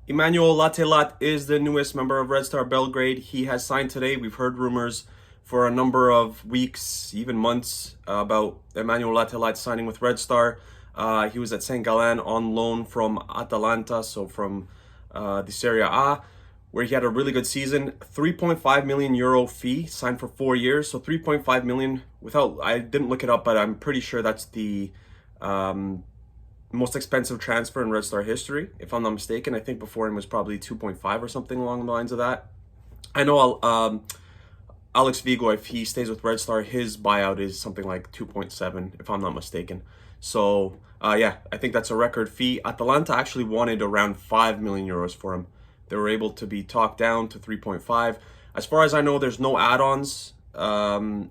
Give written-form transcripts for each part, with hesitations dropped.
Emmanuel Latte Lath is the newest member of Red Star Belgrade. He has signed today. We've heard rumors for a number of weeks, even months, about Emmanuel Latte Lath signing with Red Star. He was at St. Gallen on loan from Atalanta, so from the Serie A, where he had a really good season. 3.5 million euro fee, signed for 4 years. So 3.5 million without, I didn't look it up, but I'm pretty sure that's the most expensive transfer in Red Star history, if I'm not mistaken. I think before him was probably 2.5 or something along the lines of that. I know Alex Vigo, if he stays with Red Star, his buyout is something like 2.7, if I'm not mistaken. So yeah, I think that's a record fee. Atalanta actually wanted around 5 million euros for him. They were able to be talked down to 3.5. As far as I know, there's no add-ons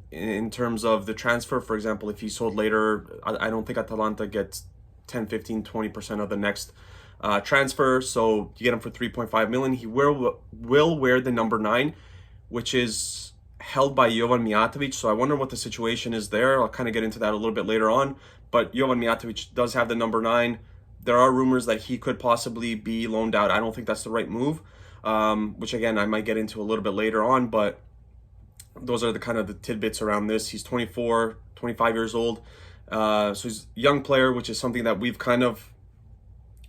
in terms of the transfer. For example, if he's sold later, I don't think Atalanta gets 10, 15, 20% of the next transfer. So you get him for 3.5 million. He will wear the number 9, which is held by Jovan Mijatovic. So I wonder what the situation is there. I'll kind of get into that a little bit later on. But Jovan Mijatovic does have the number 9. There are rumors that he could possibly be loaned out. I don't think that's the right move, which again, I might get into a little bit later on. But those are the kind of the tidbits around this. He's 24, 25 years old. So he's a young player, which is something that we've kind of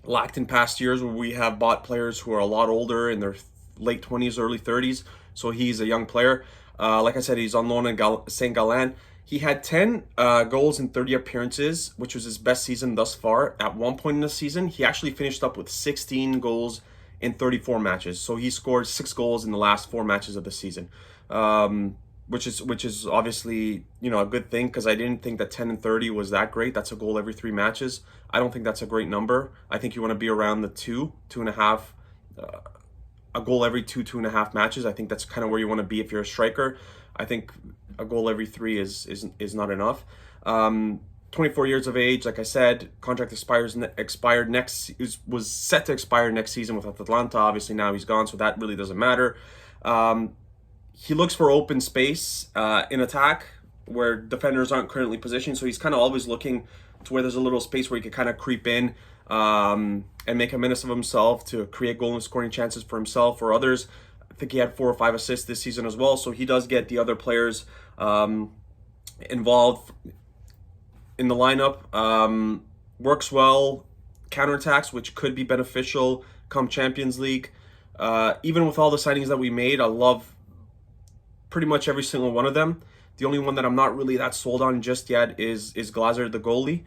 lacked in past years, where we have bought players who are a lot older, in their late 20s, early 30s. So he's a young player. Like I said, he's on loan in St. Gallen. He had 10 goals in 30 appearances, which was his best season thus far. At one point in the season, he actually finished up with 16 goals in 34 matches. So he scored 6 goals in the last 4 matches of the season. Which is obviously, a good thing, because I didn't think that 10 and 30 was that great. That's a goal every 3 matches. I don't think that's a great number. I think you want to be around the 2.5, a goal every 2.5 matches. I think that's kind of where you want to be if you're a striker. I think a goal every 3 is not enough. 24 years of age, like I said, contract was set to expire next season with Atalanta. Obviously now he's gone, so that really doesn't matter. He looks for open space in attack where defenders aren't currently positioned. So he's kind of always looking to where there's a little space where he can kind of creep in and make a menace of himself to create goal and scoring chances for himself or others. I think he had 4 or 5 assists this season as well. So he does get the other players involved in the lineup. Works well, counterattacks, which could be beneficial come Champions League. Even with all the signings that we made, I love pretty much every single one of them. The only one that I'm not really that sold on just yet is Glazer, the goalie.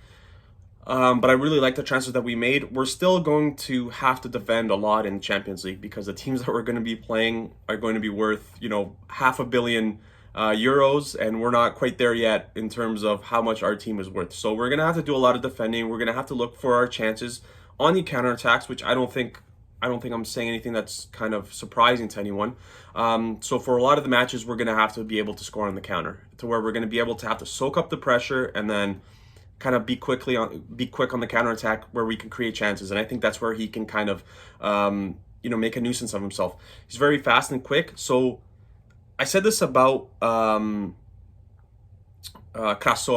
But I really like the transfers that we made. We're still going to have to defend a lot in Champions League, because the teams that we're going to be playing are going to be worth, €500 million euros, and we're not quite there yet in terms of how much our team is worth. So we're going to have to do a lot of defending. We're going to have to look for our chances on the counterattacks, which I don't think I'm saying anything that's kind of surprising to anyone. So for a lot of the matches, we're going to have to be able to score on the counter, to where we're going to be able to have to soak up the pressure and then kind of be quick on the counterattack, where we can create chances. And I think that's where he can kind of, make a nuisance of himself. He's very fast and quick. So I said this about Crasso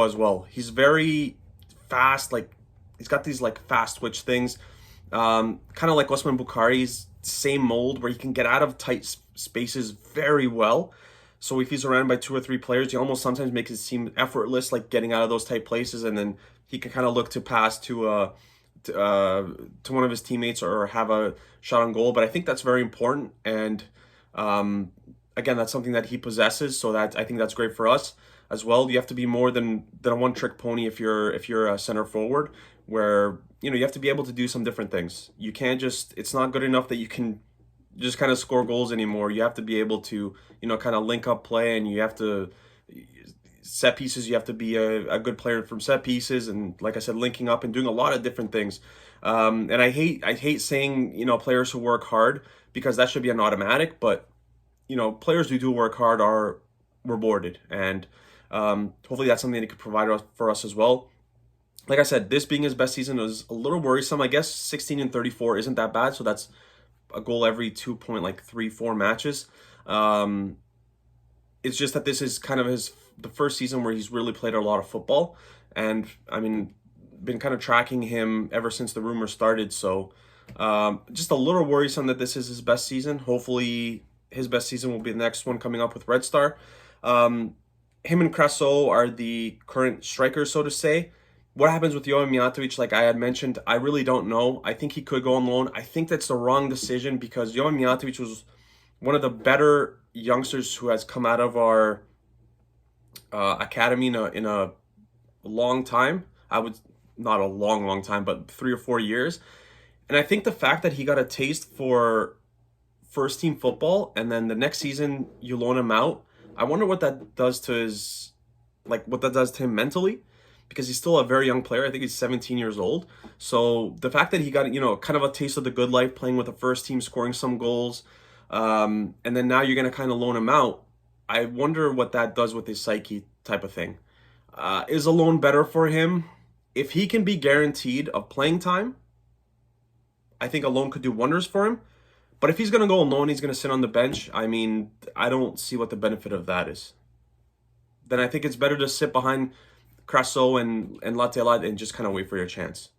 as well. He's very fast. Like, he's got these like fast twitch things. Kind of like Osman Bukhari's same mold, where he can get out of tight spaces very well. So if he's surrounded by 2 or 3 players, he almost sometimes makes it seem effortless, like getting out of those tight places, and then he can kind of look to pass to one of his teammates or have a shot on goal. But I think that's very important, and again, that's something that he possesses. So that I think that's great for us as well. You have to be more than a one-trick pony if you're a center forward, where you have to be able to do some different things. You can't just, it's not good enough that you can just kind of score goals anymore. You have to be able to, kind of link up play, and you have to, set pieces, you have to be a good player from set pieces, and like I said, linking up and doing a lot of different things. And I hate saying, players who work hard, because that should be an automatic, but players who do work hard are rewarded, and hopefully that's something that he could provide for us as well. Like I said, this being his best season is a little worrisome. I guess 16 and 34 isn't that bad, so that's a goal every 2.34 matches. It's just that this is kind of the first season where he's really played a lot of football, and I mean, been kind of tracking him ever since the rumors started. So Just a little worrisome that this is his best season. Hopefully, his best season will be the next one coming up with Red Star. Him and Crasso are the current strikers, so to say. What happens with Jovan Mijatovic, like I had mentioned, I really don't know. I think he could go on loan. I think that's the wrong decision because Jovan Mijatovic was one of the better youngsters who has come out of our academy in a long time. I would not a long time, but 3 or 4 years. And I think the fact that he got a taste for first team football and then the next season you loan him out, I wonder what that does to his what that does to him mentally because he's still a very young player. I think he's 17 years old. So the fact that he got, kind of a taste of the good life playing with the first team, scoring some goals, and then now you're going to kind of loan him out. I wonder what that does with his psyche type of thing. Is a loan better for him? If he can be guaranteed of playing time, I think a loan could do wonders for him. But if he's going to go alone, he's going to sit on the bench. I mean, I don't see what the benefit of that is. Then I think it's better to sit behind Crasso and Latte Lath and just kind of wait for your chance.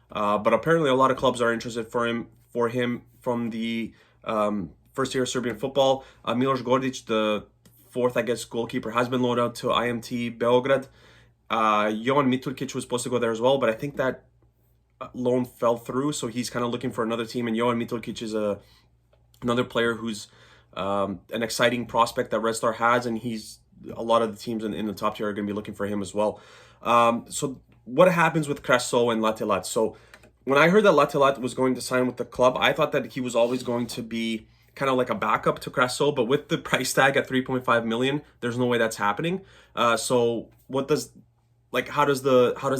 But apparently a lot of clubs are interested for him from the first year of Serbian football. Miloš Gordic, the fourth, I guess, goalkeeper, has been loaned out to IMT Beograd. Jovan Miturkic was supposed to go there as well, but I think that loan fell through, so he's kind of looking for another team. And Jovan Miturkic is another player who's an exciting prospect that Red Star has, and a lot of the teams in the top tier are going to be looking for him as well. So what happens with Crasso and Latte Lath? So when I heard that Latte Lath was going to sign with the club, I thought that he was always going to be kind of like a backup to Crasso, but with the price tag at 3.5 million, there's no way that's happening. So how does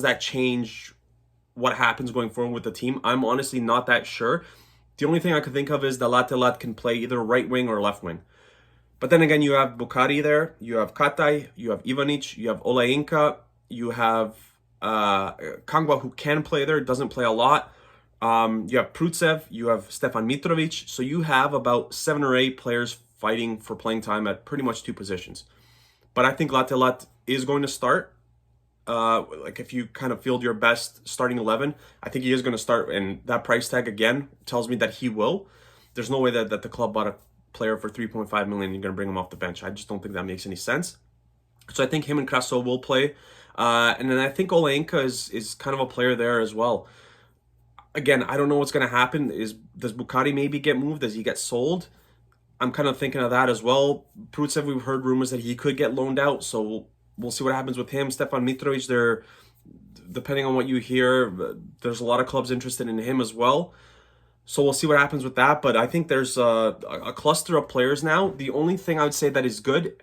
that change what happens going forward with the team? I'm honestly not that sure. The only thing I could think of is that Latte Lath can play either right wing or left wing. But then again, you have Bukari there, you have Kataj, you have Ivanic, you have Oleinka, you have Kangwa, who can play there, doesn't play a lot. You have Prutsev, you have Stefan Mitrovic. So you have about 7 or 8 players fighting for playing time at pretty much 2 positions. But I think Latte Lath is going to start. If you kind of field your best starting 11, I think he is going to start, and that price tag again tells me that he will. There's no way that the club bought a player for 3.5 million and you're going to bring him off the bench. I just don't think that makes any sense. So I think him and Crasso will play. And then I think Oleinka is kind of a player there as well. Again, I don't know what's going to happen. Does Bukari maybe get moved? Does he get sold? I'm kind of thinking of that as well. Prutsev, we've heard rumors that he could get loaned out, so we'll see what happens with him. Stefan Mitrovic, depending on what you hear, there's a lot of clubs interested in him as well. So we'll see what happens with that. But I think there's a cluster of players now. The only thing I would say that is good,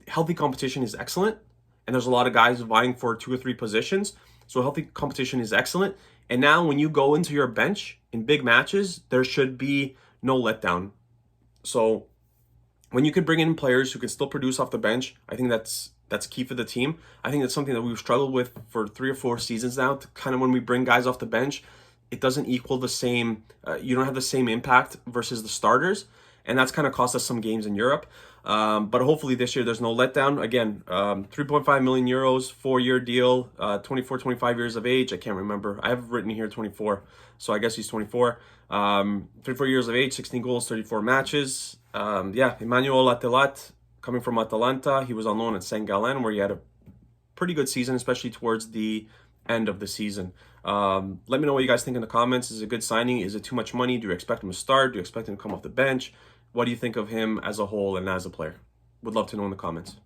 healthy competition is excellent. And there's a lot of guys vying for 2 or 3 positions. So healthy competition is excellent. And now when you go into your bench in big matches, there should be no letdown. So when you could bring in players who can still produce off the bench, I think that's key for the team. I think that's something that we've struggled with for 3 or 4 seasons now. To kind of when we bring guys off the bench, it doesn't equal the same. You don't have the same impact versus the starters, and that's kind of cost us some games in Europe. But hopefully this year there's no letdown. Again, 3.5 million euros, 4-year deal, 24, 25 years of age. I can't remember. I have written here 24, so I guess he's 24. 34 years of age, 16 goals, 34 matches. Emmanuel Latte Lath, coming from Atalanta. He was on loan at Saint Gallen, where he had a pretty good season, especially towards the end of the season. Let me know what you guys think in the comments. Is it a good signing? Is it too much money? Do you expect him to start? Do you expect him to come off the bench? What do you think of him as a whole and as a player? Would love to know in the comments.